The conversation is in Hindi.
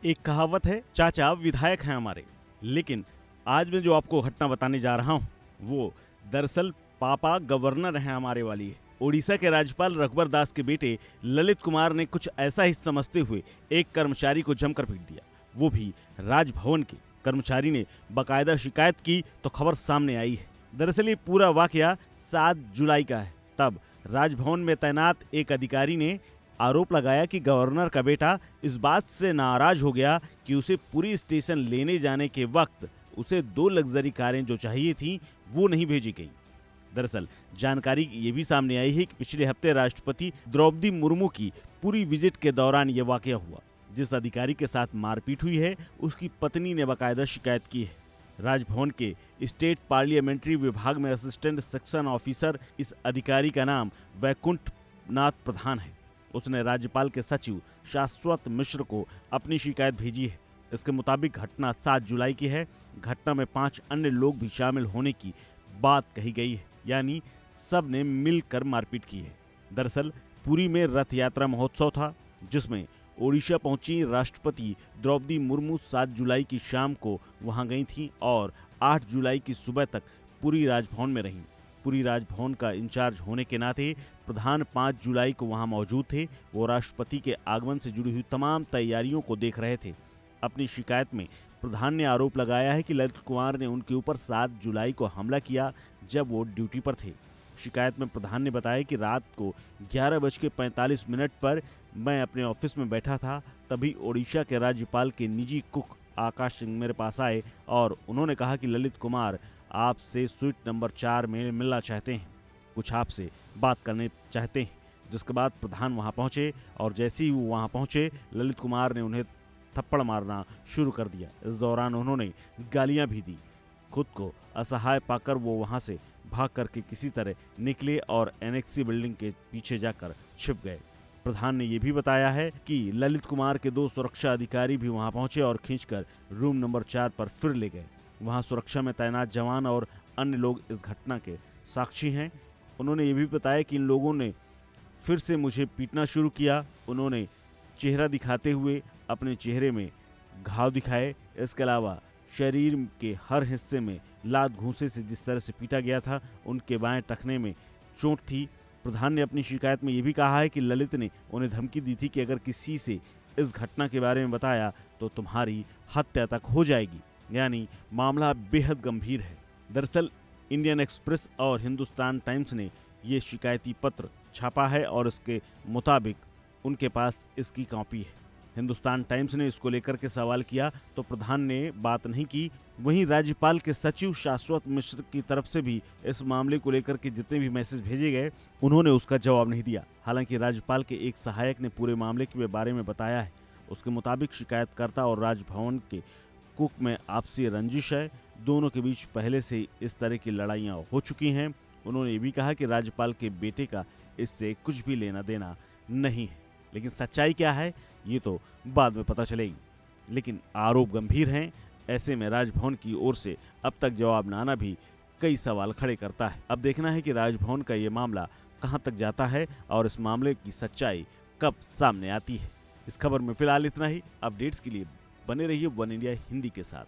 एक कहावत है, चाचा विधायक हैं हमारे। लेकिन आज मैं जो आपको घटना बताने जा रहा हूँ वो दरअसल पापा गवर्नर हैं हमारे वाली है। ओडिशा के राज्यपाल रघुवर दास के बेटे ललित कुमार ने कुछ ऐसा ही समझते हुए एक कर्मचारी को जमकर पीट दिया, वो भी राजभवन के। कर्मचारी ने बकायदा शिकायत की तो खबर सामने आई है। दरअसल ये पूरा वाकया 7 जुलाई का है। तब राजभवन में तैनात एक अधिकारी ने आरोप लगाया कि गवर्नर का बेटा इस बात से नाराज हो गया कि उसे पुरी स्टेशन लेने जाने के वक्त उसे 2 लग्जरी कारें जो चाहिए थी वो नहीं भेजी गई। दरअसल जानकारी ये भी सामने आई है कि पिछले हफ्ते राष्ट्रपति द्रौपदी मुर्मू की पूरी विजिट के दौरान ये वाकया हुआ। जिस अधिकारी के साथ मारपीट हुई है उसकी पत्नी ने बाकायदा शिकायत की है। राजभवन के स्टेट पार्लियामेंट्री विभाग में असिस्टेंट सेक्शन ऑफिसर इस अधिकारी का नाम वैकुंठ नाथ प्रधान है। उसने राज्यपाल के सचिव शाश्वत मिश्र को अपनी शिकायत भेजी है। इसके मुताबिक घटना 7 जुलाई की है। घटना में 5 अन्य लोग भी शामिल होने की बात कही गई है, यानी सब ने मिलकर मारपीट की है। दरअसल पुरी में रथ यात्रा महोत्सव था, जिसमें ओडिशा पहुंची राष्ट्रपति द्रौपदी मुर्मू 7 जुलाई की शाम को वहां गई थी और 8 जुलाई की सुबह तक पुरी राजभवन में रहीं। पुरी राजभवन का इंचार्ज होने के नाते प्रधान 5 जुलाई को वहां मौजूद थे। वो राष्ट्रपति के आगमन से जुड़ी हुई तमाम तैयारियों को देख रहे थे। अपनी शिकायत में प्रधान ने आरोप लगाया है कि ललित कुमार ने उनके ऊपर 7 जुलाई को हमला किया जब वो ड्यूटी पर थे। शिकायत में प्रधान ने बताया कि रात को 11:45 पर मैं अपने ऑफिस में बैठा था, तभी ओडिशा के राज्यपाल के निजी कुक आकाश सिंह मेरे पास आए और उन्होंने कहा कि ललित कुमार आपसे स्वीट नंबर 4 में मिलना चाहते हैं, कुछ आपसे बात करने चाहते हैं। जिसके बाद प्रधान वहां पहुंचे और जैसे ही वो वहां पहुंचे ललित कुमार ने उन्हें थप्पड़ मारना शुरू कर दिया। इस दौरान उन्होंने गालियां भी दी। खुद को असहाय पाकर वो वहां से भाग करके किसी तरह निकले और एनेक्सी बिल्डिंग के पीछे जाकर छिप गए। प्रधान ने यह भी बताया है कि ललित कुमार के 2 सुरक्षा अधिकारी भी वहां पहुंचे और खींचकर रूम नंबर 4 पर फिर ले गए। वहां सुरक्षा में तैनात जवान और अन्य लोग इस घटना के साक्षी हैं। उन्होंने ये भी बताया कि इन लोगों ने फिर से मुझे पीटना शुरू किया। उन्होंने चेहरा दिखाते हुए अपने चेहरे में घाव दिखाए। इसके अलावा शरीर के हर हिस्से में लात घूंसे से जिस तरह से पीटा गया था, उनके बाएं टखने में चोट थी। प्रधान ने अपनी शिकायत में यह भी कहा है कि ललित ने उन्हें धमकी दी थी कि अगर किसी से इस घटना के बारे में बताया तो तुम्हारी हत्या तक हो जाएगी, यानी मामला बेहद गंभीर है। दरअसल इंडियन एक्सप्रेस और हिंदुस्तान टाइम्स ने ये शिकायती पत्र छापा है और इसके मुताबिक उनके पास इसकी कॉपी है। हिंदुस्तान टाइम्स ने इसको लेकर के सवाल किया तो प्रधान ने बात नहीं की। वहीं राज्यपाल के सचिव शाश्वत मिश्र की तरफ से भी इस मामले को लेकर के जितने भी मैसेज भेजे गए उन्होंने उसका जवाब नहीं दिया। हालांकि राज्यपाल के एक सहायक ने पूरे मामले के बारे में बताया है। उसके मुताबिक शिकायतकर्ता और राजभवन के कुक में आपसी रंजिश है। दोनों के बीच पहले से इस तरह की लड़ाइयाँ हो चुकी हैं। उन्होंने ये भी कहा कि राज्यपाल के बेटे का इससे कुछ भी लेना देना नहीं है, लेकिन सच्चाई क्या है ये तो बाद में पता चलेगी। लेकिन आरोप गंभीर हैं। ऐसे में राजभवन की ओर से अब तक जवाब न आना भी कई सवाल खड़े करता है। अब देखना है कि राजभवन का ये मामला कहां तक जाता है और इस मामले की सच्चाई कब सामने आती है। इस खबर में फिलहाल इतना ही। अपडेट्स के लिए बने रहिए वन इंडिया हिंदी के साथ।